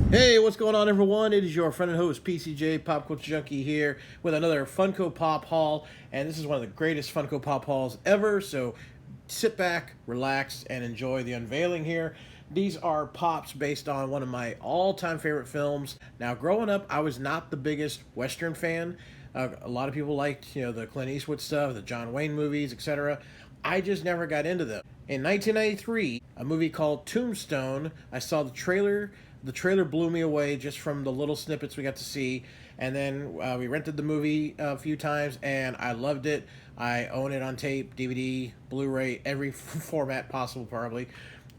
Hey, what's going on, everyone? It is your friend and host, PCJ, Pop Culture Junkie, here with another Funko Pop haul. And this is one of the greatest Funko Pop hauls ever. So sit back, relax, and enjoy the unveiling here. These are pops based on one of my all-time favorite films. Now, growing up, I was not the biggest Western fan. A lot of people liked, the Clint Eastwood stuff, the John Wayne movies, etc. I just never got into them. In 1993, a movie called Tombstone, I saw the trailer. The trailer blew me away just from the little snippets we got to see. And then we rented the movie a few times, and I loved it. I own it on tape, DVD, Blu-ray, every format possible, probably.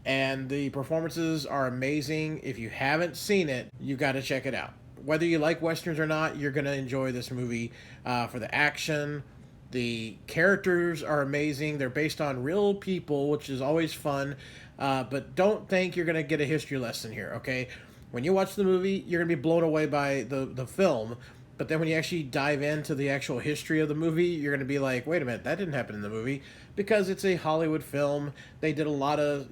And the performances are amazing. If you haven't seen it, you got to check it out. Whether you like westerns or not, you're going to enjoy this movie for the action. The characters are amazing. They're based on real people, which is always fun. But don't think you're going to get a history lesson here, okay? When you watch the movie, you're going to be blown away by the film. But then when you actually dive into the actual history of the movie, you're going to be like, wait a minute, that didn't happen in the movie. Because it's a Hollywood film. They did a lot of,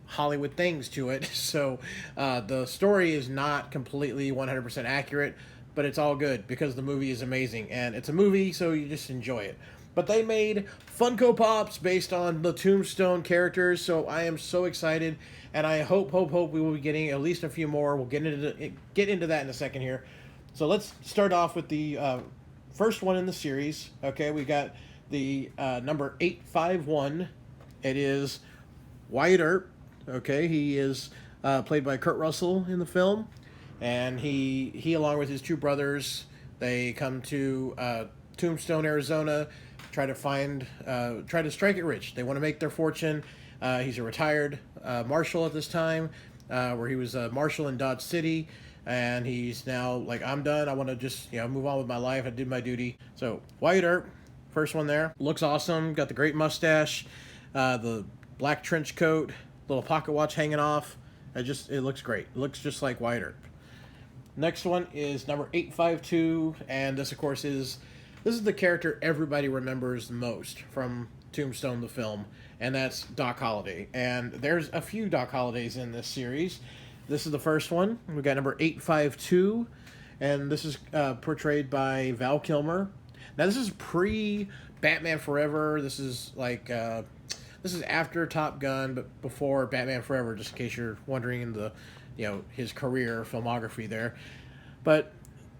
Hollywood things to it. So the story is not completely 100% accurate, but it's all good because the movie is amazing. And it's a movie, so you just enjoy it. But they made Funko Pops based on the Tombstone characters, so I am so excited, and I hope we will be getting at least a few more. We'll get into that in a second here. So let's start off with the first one in the series. Okay, we got the number 851. It is Wyatt Earp. Okay, he is played by Kurt Russell in the film, and he along with his two brothers, they come to Tombstone, Arizona, try to strike it rich. They want to make their fortune. He's a retired marshal at this time, where he was a marshal in Dodge City, and he's now like, I'm done. I want to just move on with my life. I did my duty. So Wyatt Earp, first one there, looks awesome. Got the great mustache, the black trench coat, little pocket watch hanging off. It looks great. It looks just like Wyatt Earp. Next one is number 852, and this, of course, is the character everybody remembers the most from Tombstone, the film, and that's Doc Holliday. And there's a few Doc Hollidays in this series. This is the first one. We got number 852, and this is portrayed by Val Kilmer. Now, this is pre-Batman Forever. This is this is after Top Gun, but before Batman Forever, just in case you're wondering in the, his career filmography there. But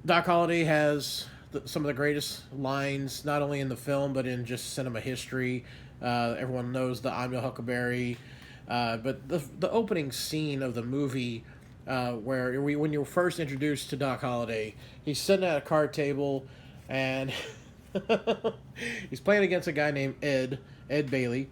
Doc Holliday has some of the greatest lines, not only in the film, but in just cinema history. Everyone knows the I'm Your Huckleberry. But the opening scene of the movie, when you're first introduced to Doc Holliday, he's sitting at a card table, and he's playing against a guy named Ed Bailey.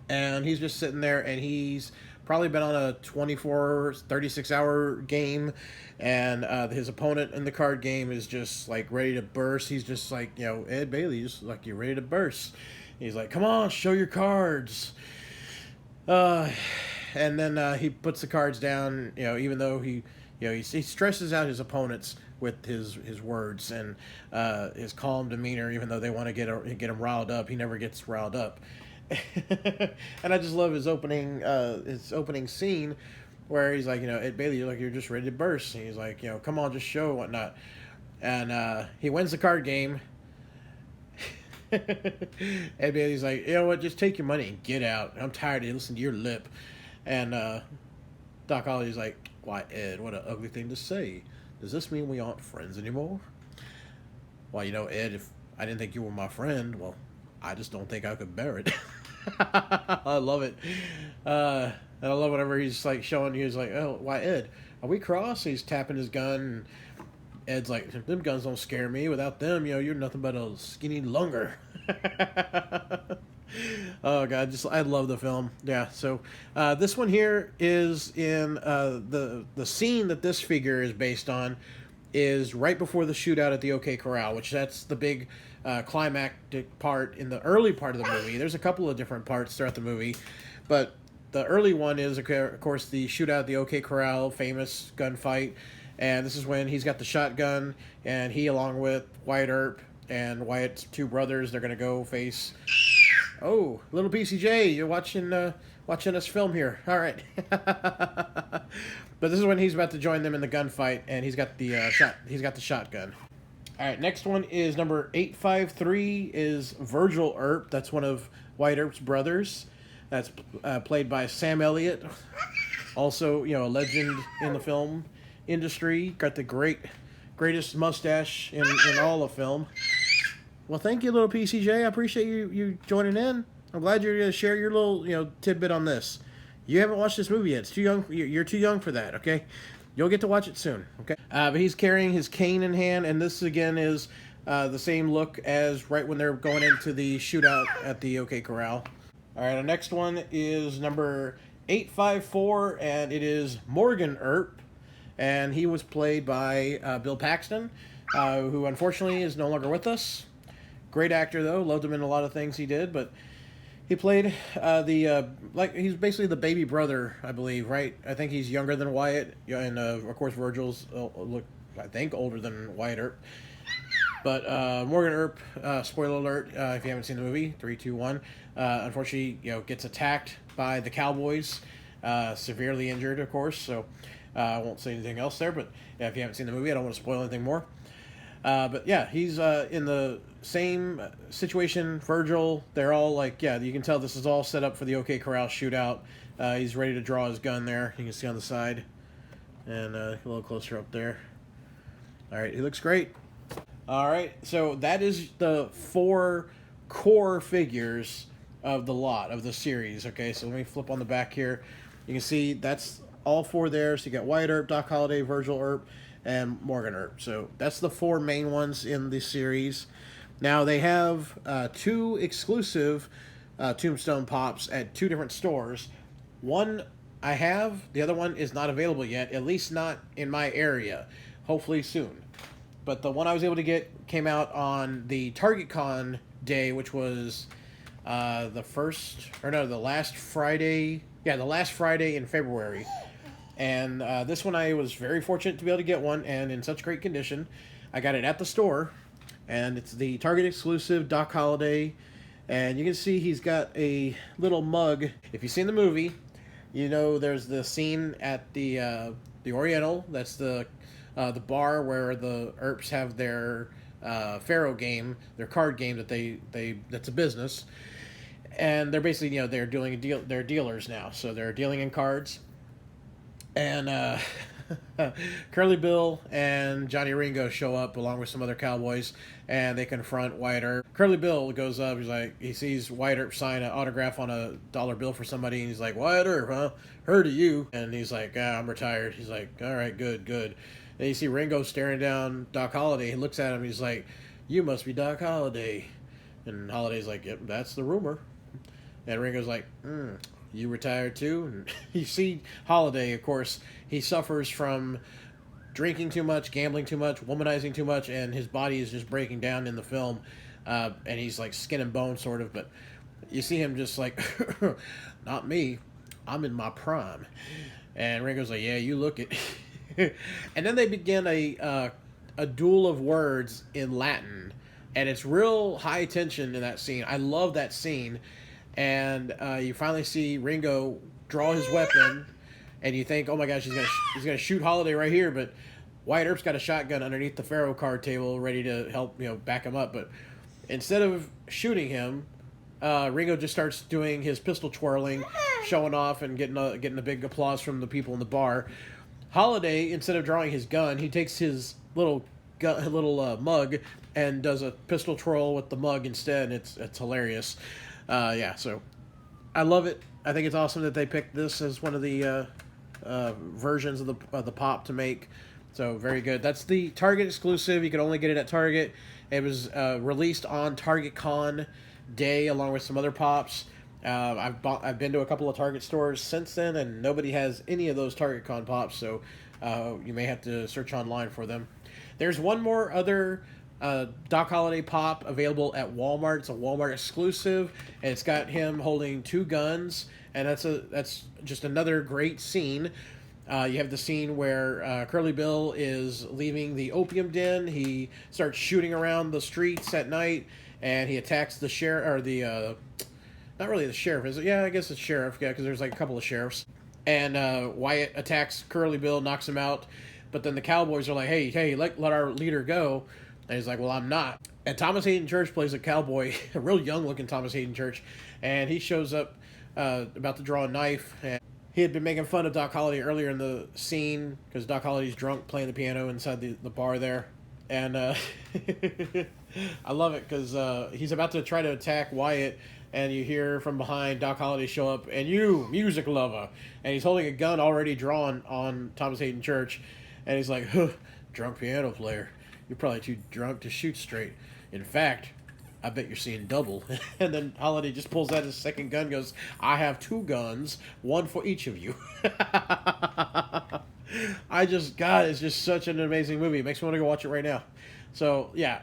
And he's just sitting there, and he's probably been on a 24, 36-hour game, and his opponent in the card game is just, ready to burst. He's just like, Ed Bailey, just like, you're ready to burst. He's like, come on, show your cards. And then he puts the cards down, even though he stresses out his opponents with his words and his calm demeanor, even though they want to get him riled up. He never gets riled up. And I just love his opening scene where he's like, Ed Bailey, you're just ready to burst. And he's like, come on, just show and whatnot. And he wins the card game. Ed Bailey's like, you know what, just take your money and get out. I'm tired of listening to your lip. And Doc Holliday's like, why, Ed, what an ugly thing to say. Does this mean we aren't friends anymore? Well, Ed, if I didn't think you were my friend, well, I just don't think I could bear it. I love it. And I love whenever he's like showing you, he's like, oh, why, Ed, are we cross? He's tapping his gun, and Ed's like, them guns don't scare me. Without them, you're nothing but a skinny lunger. Oh, God, I love the film. Yeah, so this one here is in the scene that this figure is based on is right before the shootout at the OK Corral, which that's the big climactic part in the early part of the movie. There's a couple of different parts throughout the movie, but the early one is, of course, the shootout at the OK Corral, famous gunfight, and this is when he's got the shotgun, and he, along with Wyatt Earp and Wyatt's two brothers, they're going to go face Oh, little PCJ, you're watching us film here. All right. But this is when he's about to join them in the gunfight, and he's got the shot. He's got the shotgun. All right. Next one is number 853. Is Virgil Earp. That's one of Wyatt Earp's brothers. That's played by Sam Elliott. Also, a legend in the film industry. Got the greatest mustache in all of film. Well, thank you, little PCJ. I appreciate you joining in. I'm glad you're going to share your little, tidbit on this. You haven't watched this movie yet. It's too young. You're too young for that, okay? You'll get to watch it soon, okay? But he's carrying his cane in hand, and this, again, is the same look as right when they're going into the shootout at the OK Corral. All right, our next one is number 854, and it is Morgan Earp, and he was played by Bill Paxton, who unfortunately is no longer with us. Great actor, though. Loved him in a lot of things he did, but he played he's basically the baby brother, I believe, right? I think he's younger than Wyatt, and of course Virgil's I think older than Wyatt Earp. But Morgan Earp, spoiler alert, if you haven't seen the movie, 3, 2, 1, unfortunately, gets attacked by the Cowboys, severely injured, of course. So I won't say anything else there. But if you haven't seen the movie, I don't want to spoil anything more. But yeah, he's in the same situation. Virgil, they're all you can tell this is all set up for the OK Corral shootout. He's ready to draw his gun there. You can see on the side, and a little closer up there. All right, he looks great. All right, so that is the 4 core figures of the lot of the series. Okay, so let me flip on the back here. You can see that's all 4 there. So you got Wyatt Earp, Doc Holliday, Virgil Earp, and Morgan Earp. So that's the 4 main ones in the series. Now they have 2 exclusive Tombstone Pops at 2 different stores. One I have, the other one is not available yet, at least not in my area. Hopefully soon. But the one I was able to get came out on the Target Con day, which was the last Friday. Yeah, the last Friday in February. And this one I was very fortunate to be able to get one, and in such great condition. I got it at the store, and it's the Target exclusive Doc Holliday. And you can see he's got a little mug. If you've seen the movie, there's the scene at the Oriental. That's the bar where the Earps have their faro game, their card game that's a business, and they're basically they're doing a deal. They're dealers now, so they're dealing in cards. And Curly Bill and Johnny Ringo show up along with some other cowboys, and they confront Wyatt Earp. Curly Bill goes up. He sees Wyatt Earp sign an autograph on a dollar bill for somebody, and he's like, "Wyatt Earp, huh? Heard of you?" And he's like, "I'm retired." He's like, "All right, good." And you see Ringo staring down Doc Holliday. He looks at him. He's like, "You must be Doc Holliday." And Holliday's like, "Yep, that's the rumor." And Ringo's like, "You retired too?" And you see Holliday, of course, he suffers from drinking too much, gambling too much, womanizing too much, and his body is just breaking down in the film. And he's like skin and bone, sort of. But you see him just like, "Not me. I'm in my prime." And Ringo's like, "Yeah, you look it." And then they begin a duel of words in Latin, and it's real high tension in that scene. I love that scene. And you finally see Ringo draw his weapon, and you think, "Oh my gosh, he's gonna shoot Holliday right here." But Wyatt Earp's got a shotgun underneath the faro card table, ready to help back him up. But instead of shooting him, Ringo just starts doing his pistol twirling, showing off, and getting a big applause from the people in the bar. Holliday, instead of drawing his gun, he takes his little mug and does a pistol twirl with the mug instead. And it's hilarious. So I love it. I think it's awesome that they picked this as one of the versions of the pop to make. So very good. That's the Target exclusive. You can only get it at Target. It was released on Target Con day along with some other pops. I've been to a couple of Target stores since then, and nobody has any of those Target Con pops. So you may have to search online for them. There's one more other Doc Holliday pop available at Walmart. It's a Walmart exclusive, and it's got him holding 2 guns, and that's just another great scene. You have the scene where Curly Bill is leaving the opium den. He starts shooting around the streets at night, and he attacks the sheriff or not really the sheriff, is it? Yeah, I guess it's sheriff, yeah, because there's like a couple of sheriffs. And Wyatt attacks Curly Bill, knocks him out, but then the Cowboys are like, hey, let our leader go. And he's like, well, I'm not. And Thomas Hayden Church plays a cowboy, a real young-looking Thomas Hayden Church, and he shows up about to draw a knife. And he had been making fun of Doc Holliday earlier in the scene because Doc Holliday's drunk playing the piano inside the bar there. And I love it because he's about to try to attack Wyatt, and you hear from behind Doc Holliday show up, and you, music lover. And he's holding a gun already drawn on Thomas Hayden Church. And he's like, huh, drunk piano player. You're probably too drunk to shoot straight. In fact, I bet you're seeing double. And then Holliday just pulls out his second gun and goes, I have 2 guns, 1 for each of you. God, it's just such an amazing movie. It makes me want to go watch it right now. So, yeah,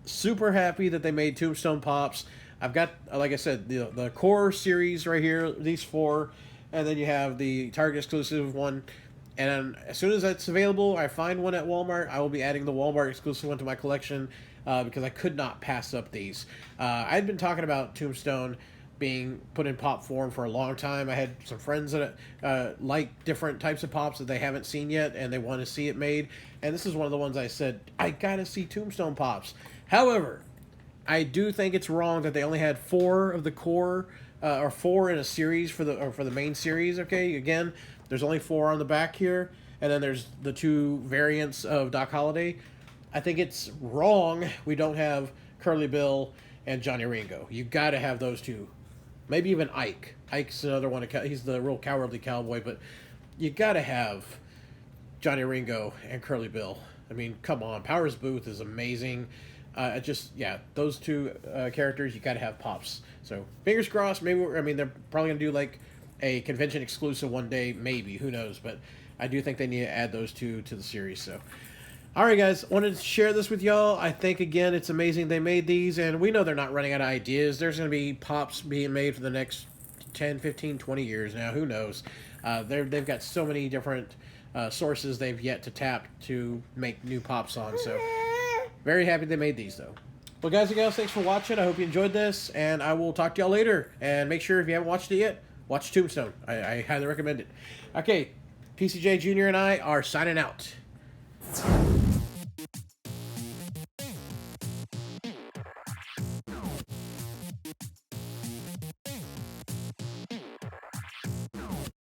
super happy that they made Tombstone Pops. I've got, like I said, the core series right here, these 4, and then you have the Target exclusive one. And as soon as that's available, I find one at Walmart, I will be adding the Walmart exclusive one to my collection because I could not pass up these. I'd been talking about Tombstone being put in pop form for a long time. I had some friends that like different types of pops that they haven't seen yet, and they want to see it made. And this is one of the ones I said, I gotta see Tombstone Pops. However, I do think it's wrong that they only had 4 of the core, or 4 in a series for the main series. Okay, again, there's only 4 on the back here, and then there's the 2 variants of Doc Holliday. I think it's wrong we don't have Curly Bill and Johnny Ringo. You got to have those 2. Maybe even Ike. Ike's another one. He's the real cowardly cowboy, but you got to have Johnny Ringo and Curly Bill. I mean, come on. Powers Booth is amazing. Those 2 characters, you got to have pops. So, fingers crossed. Maybe, they're probably going to do like a convention exclusive one day, maybe. Who knows? But I do think they need to add those 2 to the series. So, all right, guys. Wanted to share this with y'all. I think, again, it's amazing they made these. And we know they're not running out of ideas. There's going to be pops being made for the next 10, 15, 20 years now. Who knows? They've got so many different sources they've yet to tap to make new pops on. So, very happy they made these, though. Well, guys and gals, thanks for watching. I hope you enjoyed this, and I will talk to y'all later. And make sure, if you haven't watched it yet, watch Tombstone. I highly recommend it. Okay, PCJ Jr. and I are signing out.